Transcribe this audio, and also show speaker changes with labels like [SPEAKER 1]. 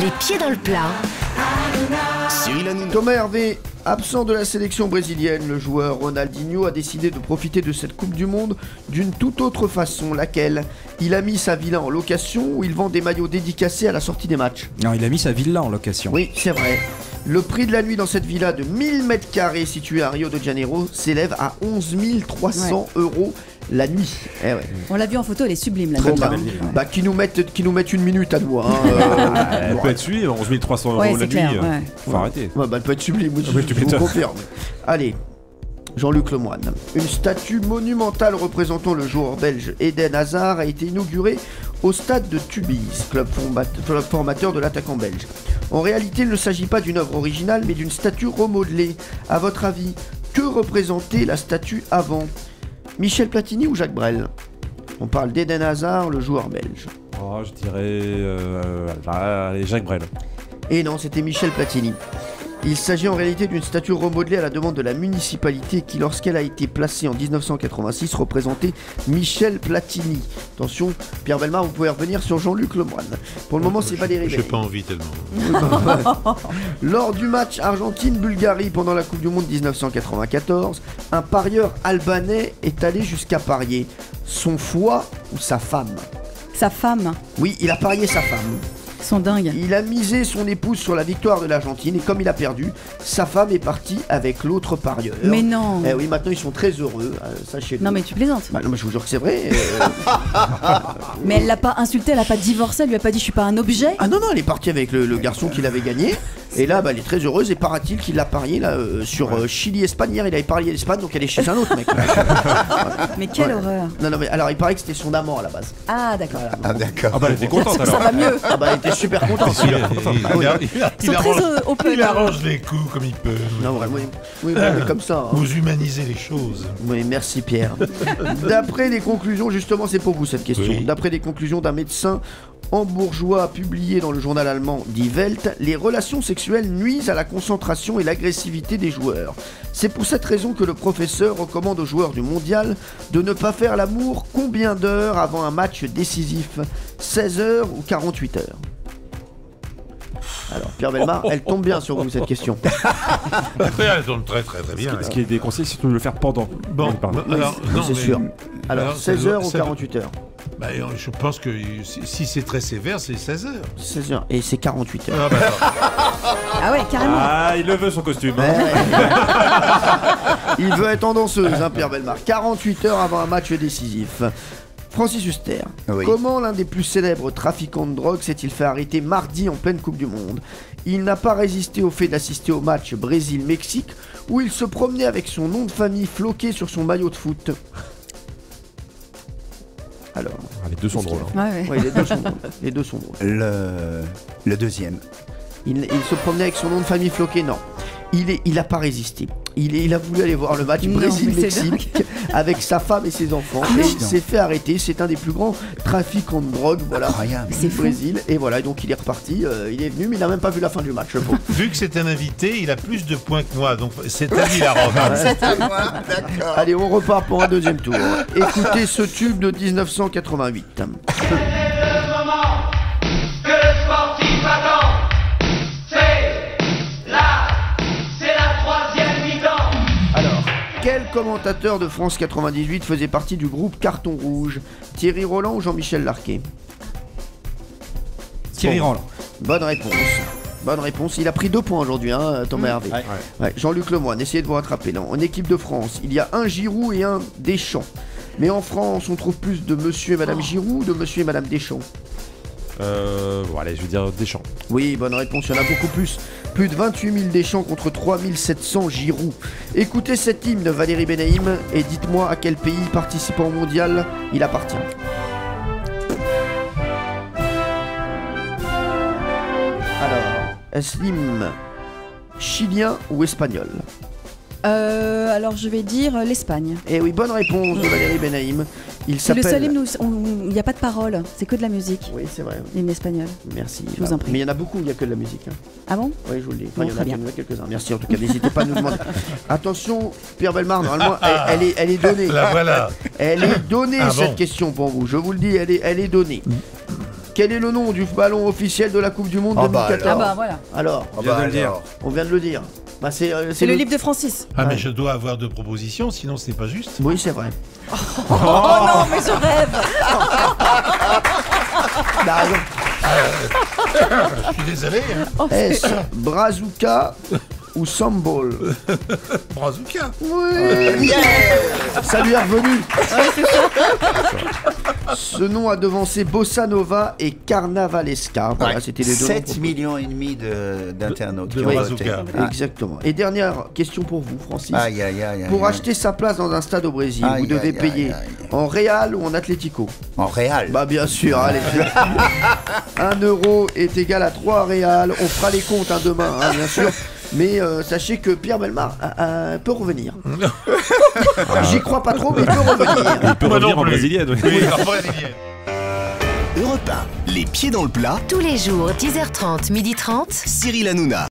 [SPEAKER 1] Les pieds dans le plat.
[SPEAKER 2] Cyril Hanouna.
[SPEAKER 3] Thomas Hervé, absent de la sélection brésilienne, le joueur Ronaldinho a décidé de profiter de cette Coupe du Monde d'une toute autre façon, laquelle il a mis sa villa en location où il vend des maillots dédicacés à la sortie des matchs.
[SPEAKER 4] Non, il a mis sa villa en location.
[SPEAKER 3] Oui, c'est vrai. Le prix de la nuit dans cette villa de 1000 m² située à Rio de Janeiro s'élève à 11 300 € la nuit. Eh ouais.
[SPEAKER 5] On l'a vu en photo, elle est sublime la
[SPEAKER 3] Bon,
[SPEAKER 5] nuit.
[SPEAKER 3] bah, qui nous mettent une minute à nous. Hein,
[SPEAKER 6] Elle peut être suivie, 11 300 €
[SPEAKER 5] Ouais,
[SPEAKER 6] la
[SPEAKER 5] c'est
[SPEAKER 6] nuit.
[SPEAKER 5] clair, ouais.
[SPEAKER 6] Faut arrêter.
[SPEAKER 3] Ouais, bah, elle peut être sublime,
[SPEAKER 6] oui, tu
[SPEAKER 3] je vous
[SPEAKER 6] m'étonnes.
[SPEAKER 3] confirme. Allez, Jean-Luc Lemoyne. Une statue monumentale représentant le joueur belge Eden Hazard a été inaugurée au stade de Tubize, club formateur de l'attaquant belge. En réalité, il ne s'agit pas d'une œuvre originale, mais d'une statue remodelée. À votre avis, que représentait la statue avant ? Michel Platini ou Jacques Brel ? On parle d'Eden Hazard, le joueur belge.
[SPEAKER 6] Oh, je dirais allez, Jacques Brel.
[SPEAKER 3] Et non, c'était Michel Platini. Il s'agit en réalité d'une statue remodelée à la demande de la municipalité qui, lorsqu'elle a été placée en 1986, représentait Michel Platini. Attention, Pierre Bellemare, vous pouvez revenir sur Jean-Luc Lemoyne. Pour le moment, c'est Valérie
[SPEAKER 2] J'ai
[SPEAKER 3] Veil.
[SPEAKER 2] pas envie tellement.
[SPEAKER 3] Lors du match Argentine-Bulgarie pendant la Coupe du Monde 1994, un parieur albanais est allé jusqu'à parier son foie ou sa femme.
[SPEAKER 5] Sa femme,
[SPEAKER 3] Oui, il a parié sa femme.
[SPEAKER 5] ils sont dingues.
[SPEAKER 3] Il a misé son épouse sur la victoire de l'Argentine et comme il a perdu, sa femme est partie avec l'autre parieur.
[SPEAKER 5] Mais non.
[SPEAKER 3] Eh oui, maintenant ils sont très heureux, sachez-le.
[SPEAKER 5] Non mais tu plaisantes.
[SPEAKER 3] Bah non, mais je vous jure que c'est vrai.
[SPEAKER 5] Mais elle l'a pas insulté, elle a pas divorcé, elle lui a pas dit je suis pas un objet.
[SPEAKER 3] Ah non, non, elle est partie avec le garçon qu'il avait gagné. Et là, bah, elle est très heureuse et paraît-il qu'il l'a parié là, sur Chili-Espagne. Hier, il avait parié l'Espagne, donc elle est chez un autre mec.
[SPEAKER 5] Mais quelle
[SPEAKER 3] Ouais.
[SPEAKER 5] horreur.
[SPEAKER 3] Non, non, mais alors il paraît que c'était son amant à la base.
[SPEAKER 5] Ah d'accord.
[SPEAKER 2] Ah d'accord.
[SPEAKER 6] Ah bah elle était contente
[SPEAKER 5] Ça
[SPEAKER 6] alors.
[SPEAKER 5] va mieux.
[SPEAKER 3] Ah bah elle était super contente.
[SPEAKER 5] Ils sont très open.
[SPEAKER 2] Il arrange les coups comme il peut.
[SPEAKER 3] Non, vraiment, oui, mais comme ça. Hein.
[SPEAKER 2] Vous humanisez les choses.
[SPEAKER 3] Oui, merci Pierre. D'après les conclusions, justement, c'est pour vous cette question.
[SPEAKER 2] Oui.
[SPEAKER 3] D'après les conclusions d'un médecin hambourgeois publié dans le journal allemand Die Welt, les relations sexuelles nuisent à la concentration et l'agressivité des joueurs. C'est pour cette raison que le professeur recommande aux joueurs du mondial de ne pas faire l'amour combien d'heures avant un match décisif ? 16 heures ou 48 heures ? Alors, Pierre Bellemare, elle tombe bien sur vous cette question.
[SPEAKER 2] Elle tourne très bien.
[SPEAKER 6] Ce qui est déconseillé, c'est de le faire pendant.
[SPEAKER 2] Bon,
[SPEAKER 6] Pardon.
[SPEAKER 2] alors,
[SPEAKER 3] Oui,
[SPEAKER 2] non,
[SPEAKER 3] c'est
[SPEAKER 2] mais-
[SPEAKER 3] sûr. Alors, 16 heures ou
[SPEAKER 2] ça-
[SPEAKER 3] 48 heures ?
[SPEAKER 2] Bah, je pense que si c'est très sévère, c'est 16 heures.
[SPEAKER 3] 16 heures. Et c'est 48 heures.
[SPEAKER 2] Ah, bah, attends.
[SPEAKER 5] Ah ouais, carrément.
[SPEAKER 6] Ah, il le veut son costume.
[SPEAKER 3] Ouais. Il veut être en danseuse, hein, Pierre Bellemare. 48 heures avant un match décisif. Francis Huster,
[SPEAKER 7] Oui.
[SPEAKER 3] comment l'un des plus célèbres trafiquants de drogue s'est-il fait arrêter mardi en pleine Coupe du Monde ? Il n'a pas résisté au fait d'assister au match Brésil-Mexique où il se promenait avec son nom de famille floqué sur son maillot de foot. Alors,
[SPEAKER 6] Ah, les deux sont drôles. Hein.
[SPEAKER 5] Ouais, ouais.
[SPEAKER 3] ouais, les deux sont drôles. Les deux sont drôles.
[SPEAKER 7] Le deuxième.
[SPEAKER 3] Il se promenait avec son nom de famille floqué, non. Il a pas résisté. Il a voulu aller voir le match
[SPEAKER 5] Non, mais c'est
[SPEAKER 3] Brésil-Mexique avec sa femme et ses enfants. Et il s'est fait arrêter. C'est un des plus grands trafiquants de drogue, voilà,
[SPEAKER 7] Incroyable.
[SPEAKER 3] du Brésil. Et voilà, donc il est reparti. Il est venu, mais il n'a même pas vu la fin du match. Bon.
[SPEAKER 2] Vu que c'est un invité, il a plus de points que moi, donc c'est à lui la robe.
[SPEAKER 7] D'accord.
[SPEAKER 3] Allez, on repart pour un deuxième tour. Écoutez ce tube de 1988.
[SPEAKER 8] C'est le moment que le sportif attend. C'est la troisième mi-temps.
[SPEAKER 3] Alors, quel commentateur de France 98 faisait partie du groupe Carton Rouge ? Thierry Roland ou Jean-Michel Larquet ?
[SPEAKER 4] Thierry Roland.
[SPEAKER 3] Bonne réponse. Bonne réponse. Il a pris 2 points aujourd'hui, hein, Thomas Hervé. Ouais, Jean-Luc Lemoyne, essayez de vous rattraper. Là. En équipe de France, il y a un Giroud et un Deschamps. Mais en France, on trouve plus de monsieur et madame Giroud ou de monsieur et madame Deschamps ?
[SPEAKER 6] Bon, allez, je vais dire Deschamps.
[SPEAKER 3] Oui, bonne réponse, il y en a beaucoup plus. Plus de 28 000 Deschamps contre 3 700 Giroud. Écoutez cet hymne de Valérie Benaïm et dites-moi à quel pays participant au mondial il appartient. Alors, est-ce l'hymne chilien ou espagnol ?
[SPEAKER 5] Alors je vais dire l'Espagne.
[SPEAKER 3] Eh oui, bonne réponse de Valérie Benaïm. Il
[SPEAKER 5] C'est le
[SPEAKER 3] s'appelle...
[SPEAKER 5] seul hymne où il n'y a pas de paroles, c'est que de la musique.
[SPEAKER 3] Oui, c'est vrai.
[SPEAKER 5] L'hymne espagnol.
[SPEAKER 3] Merci.
[SPEAKER 5] Je vous en prie.
[SPEAKER 3] Mais il y en a beaucoup où il n'y a que de la musique. Hein.
[SPEAKER 5] Ah bon?
[SPEAKER 3] Oui, je vous le dis.
[SPEAKER 5] Bon,
[SPEAKER 3] Enfin,
[SPEAKER 5] très
[SPEAKER 3] il y en
[SPEAKER 5] bien.
[SPEAKER 3] a quelques-uns. Merci en tout cas. N'hésitez pas à nous demander. Attention, Pierre Bellemare, normalement, elle est donnée.
[SPEAKER 2] La voilà.
[SPEAKER 3] Elle est donnée
[SPEAKER 2] Ah
[SPEAKER 3] cette
[SPEAKER 2] bon
[SPEAKER 3] question pour vous. Je vous le dis, elle est donnée. quel est le nom du ballon officiel de la Coupe du Monde
[SPEAKER 7] Ah bah
[SPEAKER 3] 2014?
[SPEAKER 5] Ah bah voilà.
[SPEAKER 3] Alors,
[SPEAKER 7] Ah
[SPEAKER 6] viens de le dire.
[SPEAKER 7] alors.
[SPEAKER 3] on vient de le dire. Bah,
[SPEAKER 5] C'est le livre de Francis.
[SPEAKER 2] Ah, mais je dois avoir 2 propositions, sinon c'est pas juste.
[SPEAKER 3] Oui, c'est vrai.
[SPEAKER 5] Oh non, mais je rêve.
[SPEAKER 3] T'as raison.
[SPEAKER 2] Je suis désolé, hein.
[SPEAKER 3] Est-ce Brazuca ou Sambol?
[SPEAKER 2] Brazuca.
[SPEAKER 3] Oui. Ça lui est revenu. Ce nom a devancé Bossa Nova et Carnavalesca. Voilà,
[SPEAKER 7] Ouais.
[SPEAKER 3] c'était les deux.
[SPEAKER 7] 7
[SPEAKER 3] noms.
[SPEAKER 7] millions et demi d'internautes
[SPEAKER 2] de
[SPEAKER 7] qui ont
[SPEAKER 2] bazooka.
[SPEAKER 7] voté. Ah.
[SPEAKER 3] Exactement. Et dernière question pour vous, Francis.
[SPEAKER 7] Aïe, aïe, aïe, aïe,
[SPEAKER 3] Pour
[SPEAKER 7] aïe.
[SPEAKER 3] acheter sa place dans un stade au Brésil,
[SPEAKER 7] Aïe,
[SPEAKER 3] vous devez
[SPEAKER 7] aïe,
[SPEAKER 3] payer
[SPEAKER 7] aïe, aïe.
[SPEAKER 3] en Real ou en Atlético?
[SPEAKER 7] En réel.
[SPEAKER 3] Bah bien sûr, allez. 1 euro est égal à 3 Real. On fera les comptes demain, hein, bien sûr. Mais sachez que Pierre Bellemare peut revenir. J'y crois pas trop, mais il peut revenir.
[SPEAKER 6] Il peut
[SPEAKER 2] Moi
[SPEAKER 6] revenir
[SPEAKER 2] non
[SPEAKER 6] en
[SPEAKER 2] plus.
[SPEAKER 6] brésilienne. oui.
[SPEAKER 2] Oui, en brésilienne.
[SPEAKER 1] Europe 1, les pieds dans le plat,
[SPEAKER 4] Tous les jours, 10h30, 12h30.
[SPEAKER 1] Cyril Hanouna.